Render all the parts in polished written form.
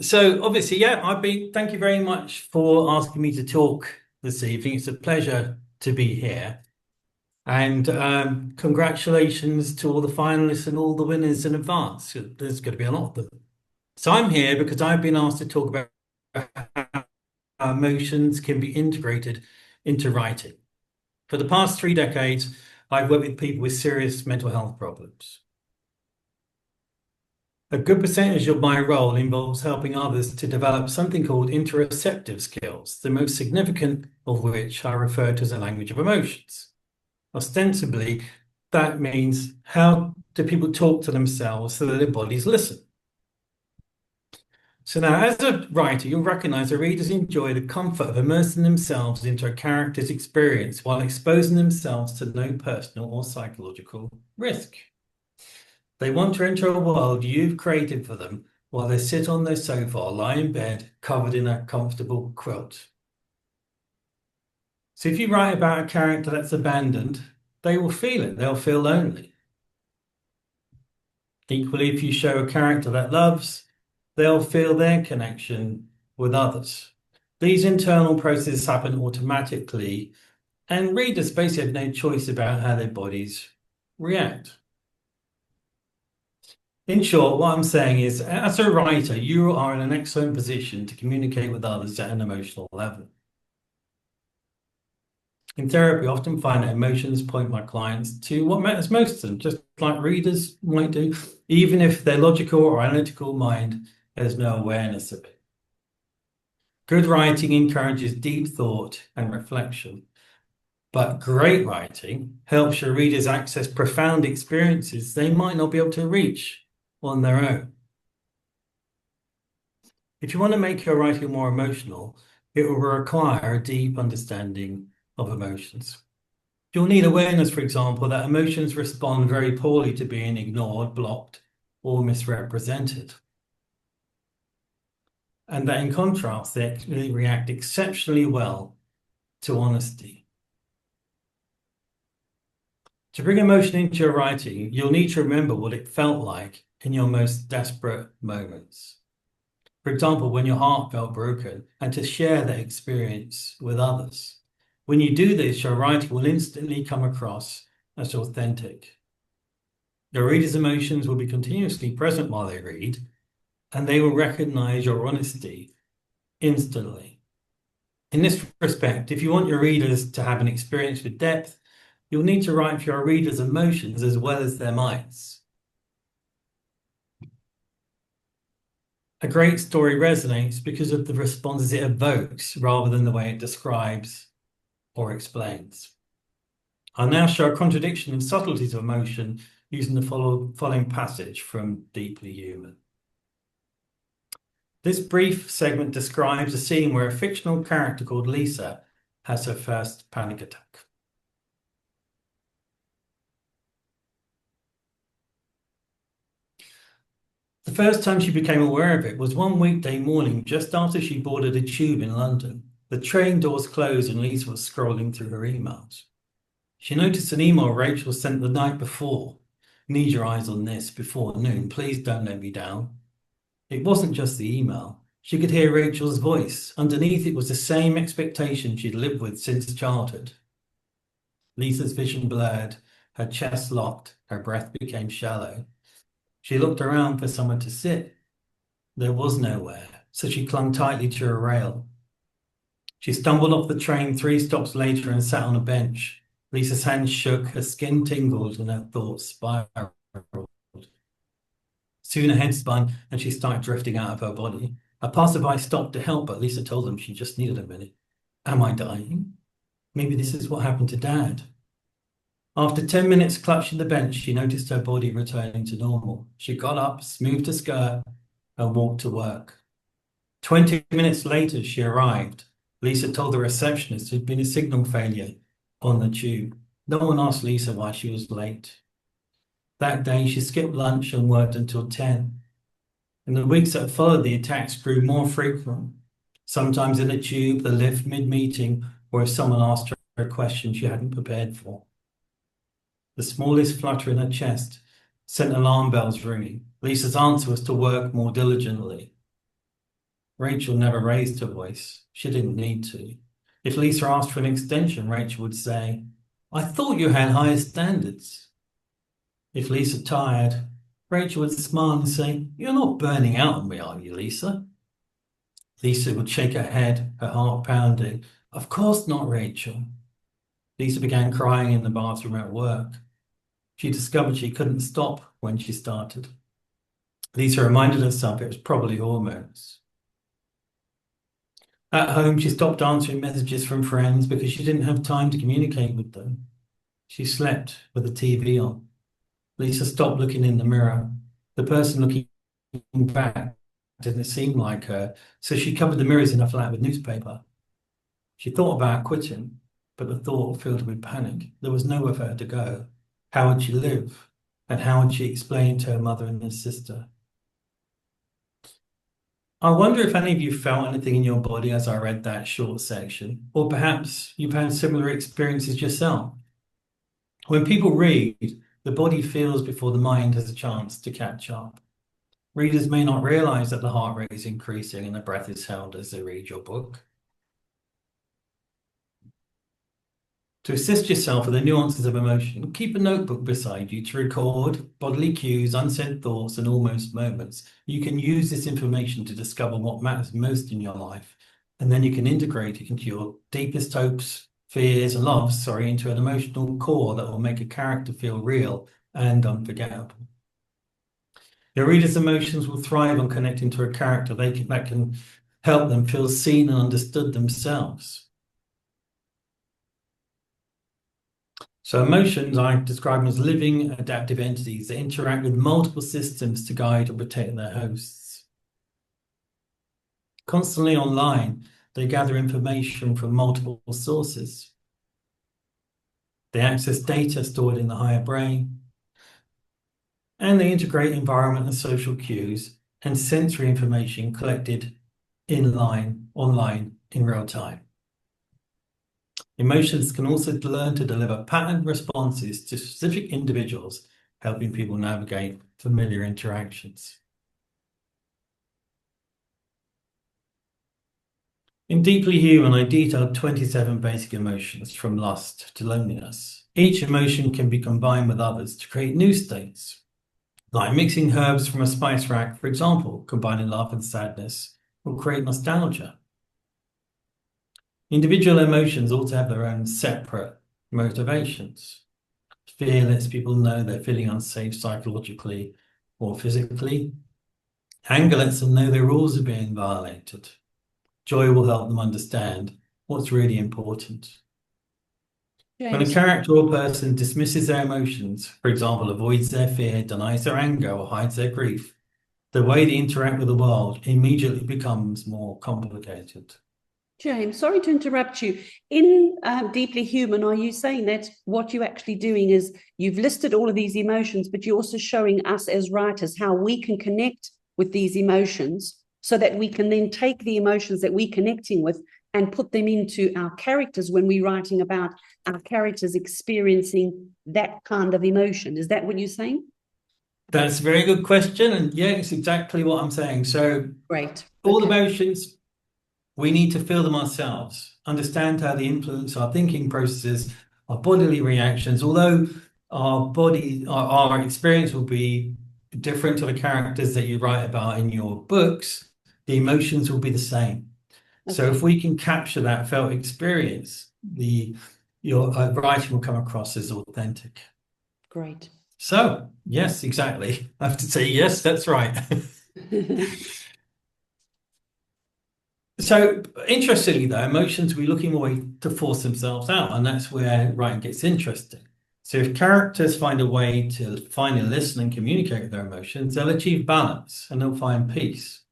So obviously, yeah, thank you very much for asking me to talk this evening. It's a pleasure to be here. And congratulations to all the finalists and all the winners in advance. There's going to be a lot of them. So I'm here because I've been asked to talk about how emotions can be integrated into writing. For the past 3 decades, I've worked with people with serious mental health problems. A good percentage of my role involves helping others to develop something called interoceptive skills, the most significant of which are referred to as a language of emotions. Ostensibly, that means how do people talk to themselves so that their bodies listen? So now, as a writer, you'll recognize that readers enjoy the comfort of immersing themselves into a character's experience while exposing themselves to no personal or psychological risk. They want to enter a world you've created for them while they sit on their sofa or lie in bed covered in a comfortable quilt. So if you write about a character that's abandoned, they will feel it. They'll feel lonely. Equally, if you show a character that loves, they'll feel their connection with others. These internal processes happen automatically, and readers basically have no choice about how their bodies react. In short, what I'm saying is, as a writer, you are in an excellent position to communicate with others at an emotional level. In therapy, I often find that emotions point my clients to what matters most to them, just like readers might do, even if their logical or analytical mind has no awareness of it. Good writing encourages deep thought and reflection, but great writing helps your readers access profound experiences they might not be able to reach on their own. If you want to make your writing more emotional, it will require a deep understanding of emotions. You'll need awareness, for example, that emotions respond very poorly to being ignored, blocked, or misrepresented. And that in contrast, they actually react exceptionally well to honesty. To bring emotion into your writing, you'll need to remember what it felt like in your most desperate moments. For example, when your heart felt broken, and to share that experience with others. When you do this, your writing will instantly come across as authentic. Your readers' emotions will be continuously present while they read, and they will recognize your honesty instantly. In this respect, if you want your readers to have an experience with depth, you'll need to write for your readers' emotions as well as their minds. A great story resonates because of the responses it evokes rather than the way it describes or explains. I'll now show a contradiction and subtleties of emotion using the following passage from Deeply Human. This brief segment describes a scene where a fictional character called Lisa has her first panic attack. The first time she became aware of it was one weekday morning just after she boarded a tube in London. The train doors closed and Lisa was scrolling through her emails. She noticed an email Rachel sent the night before. Need your eyes on this before noon. Please don't let me down. It wasn't just the email. She could hear Rachel's voice. Underneath it was the same expectation she'd lived with since childhood. Lisa's vision blurred, her chest locked, her breath became shallow. She looked around for somewhere to sit. There was nowhere, so she clung tightly to a rail. She stumbled off the train 3 stops later and sat on a bench. Lisa's hands shook, her skin tingled, and her thoughts spiraled. Soon her head spun and she started drifting out of her body. A passerby stopped to help, but Lisa told them she just needed a minute. Am I dying? Maybe this is what happened to Dad. After 10 minutes clutching the bench, she noticed her body returning to normal. She got up, smoothed her skirt, and walked to work. 20 minutes later, she arrived. Lisa told the receptionist there'd been a signal failure on the tube. No one asked Lisa why she was late. That day, she skipped lunch and worked until 10. In the weeks that followed, the attacks grew more frequent, sometimes in a tube, the lift, mid-meeting, or if someone asked her a question she hadn't prepared for. The smallest flutter in her chest sent alarm bells ringing. Lisa's answer was to work more diligently. Rachel never raised her voice. She didn't need to. If Lisa asked for an extension, Rachel would say, "I thought you had higher standards." If Lisa tired, Rachel would smile and say, "You're not burning out on me, are you, Lisa?" Lisa would shake her head, her heart pounding. "Of course not, Rachel." Lisa began crying in the bathroom at work. She discovered she couldn't stop when she started. Lisa reminded herself it was probably hormones. At home, she stopped answering messages from friends because she didn't have time to communicate with them. She slept with the TV on. Lisa stopped looking in the mirror. The person looking back didn't seem like her, so she covered the mirrors in her flat with newspaper. She thought about quitting, but the thought filled her with panic. There was nowhere for her to go. How would she live? And how would she explain to her mother and her sister? I wonder if any of you felt anything in your body as I read that short section, or perhaps you've had similar experiences yourself. When people read, the body feels before the mind has a chance to catch up. Readers may not realize that the heart rate is increasing and the breath is held as they read your book. To assist yourself with the nuances of emotion, keep a notebook beside you to record bodily cues, unsaid thoughts, and almost moments. You can use this information to discover what matters most in your life, and then you can integrate it into your deepest hopes, fears, and loves, into an emotional core that will make a character feel real and unforgettable. Your reader's emotions will thrive on connecting to a character that can help them feel seen and understood themselves. So emotions I describe them as living adaptive entities that interact with multiple systems to guide and protect their hosts. Constantly online, they gather information from multiple sources. They access data stored in the higher brain, and they integrate environment and social cues and sensory information collected online, in real time. Emotions can also learn to deliver patterned responses to specific individuals, helping people navigate familiar interactions. In Deeply Human, I detailed 27 basic emotions from lust to loneliness. Each emotion can be combined with others to create new states, like mixing herbs from a spice rack, for example, combining love and sadness will create nostalgia. Individual emotions also have their own separate motivations. Fear lets people know they're feeling unsafe psychologically or physically. Anger lets them know their rules are being violated. Joy will help them understand what's really important. James. When a character or person dismisses their emotions, for example, avoids their fear, denies their anger, or hides their grief, the way they interact with the world immediately becomes more complicated. James, sorry to interrupt you. In Deeply Human, are you saying that what you're actually doing is you've listed all of these emotions, but you're also showing us as writers how we can connect with these emotions so that we can then take the emotions that we're connecting with and put them into our characters when we're writing about our characters experiencing that kind of emotion? Is that what you're saying? That's a very good question. And yeah, it's exactly what I'm saying. So Great. all emotions, we need to feel them ourselves, understand how they influence our thinking processes, our bodily reactions. Although our experience will be different to the characters that you write about in your books, the emotions will be the same. Okay. So if we can capture that felt experience, your writing will come across as authentic. Great. So yes, exactly. I have to say yes, that's right. So interestingly, though, emotions will be looking away to force themselves out, and that's where writing gets interesting. So if characters find a way to finally listen and communicate with their emotions, they'll achieve balance and they'll find peace.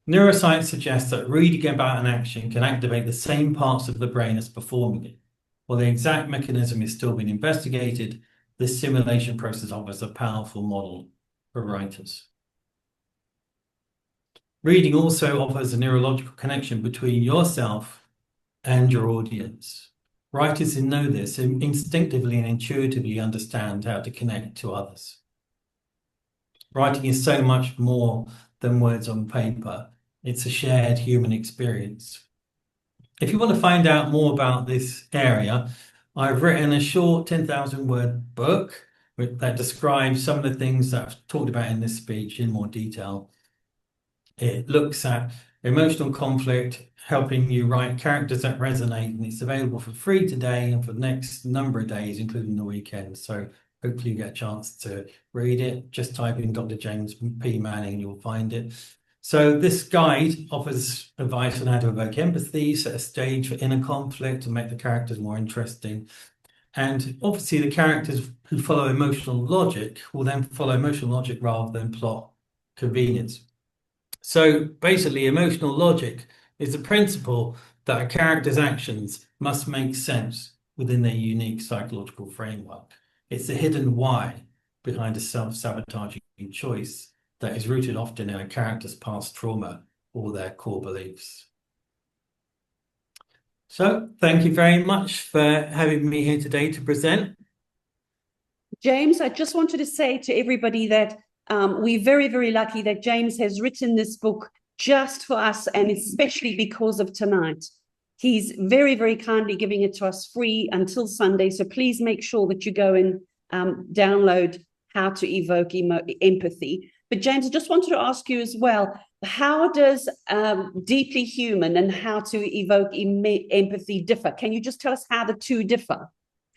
Neuroscience suggests that reading about an action can activate the same parts of the brain as performing it. While the exact mechanism is still being investigated, this simulation process offers a powerful model for writers. Reading also offers a neurological connection between yourself and your audience. Writers who know this instinctively and intuitively understand how to connect to others. Writing is so much more than words on paper. It's a shared human experience. If you want to find out more about this area, I've written a short 10,000 word book that describes some of the things that I've talked about in this speech in more detail. It looks at emotional conflict, helping you write characters that resonate, and it's available for free today and for the next number of days, including the weekend. So hopefully you get a chance to read it. Just type in Dr. James P. Manning and you'll find it. So this guide offers advice on how to evoke empathy, set a stage for inner conflict, and make the characters more interesting. And obviously the characters who follow emotional logic will then follow emotional logic rather than plot convenience. So basically, emotional logic is the principle that a character's actions must make sense within their unique psychological framework. It's the hidden why behind a self-sabotaging choice that is rooted often in a character's past trauma or their core beliefs. So thank you very much for having me here today to present. James, I just wanted to say to everybody that we're very, very lucky that James has written this book just for us, and especially because of tonight. He's very, very kindly giving it to us free until Sunday. So please make sure that you go and download How to Evoke Empathy. But James, I just wanted to ask you as well, how does Deeply Human and How to Evoke Empathy differ? Can you just tell us how the two differ?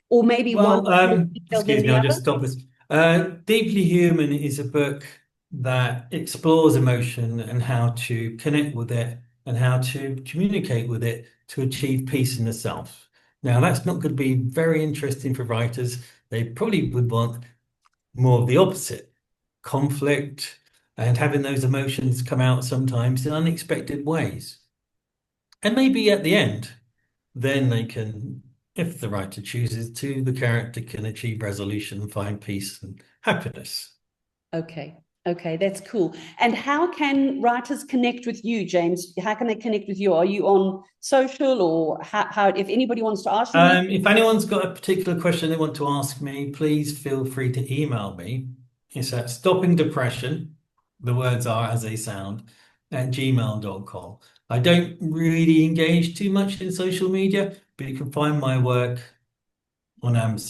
Or maybe one. Excuse me, I'll just stop this. Deeply Human is a book that explores emotion and how to connect with it and how to communicate with it to achieve peace in the self. Now, that's not going to be very interesting for writers. They probably would want more of the opposite, conflict and having those emotions come out sometimes in unexpected ways. And maybe at the end, then they can, if the writer chooses to, the character can achieve resolution, find peace and happiness. Okay, that's cool. And how can writers connect with you, James? How can they connect with you? Are you on social, or how if anybody wants to ask you? If anyone's got a particular question they want to ask me, please feel free to email me. It's at stoppingdepression, the words are as they sound, at gmail.com. I don't really engage too much in social media, but you can find my work on Amazon.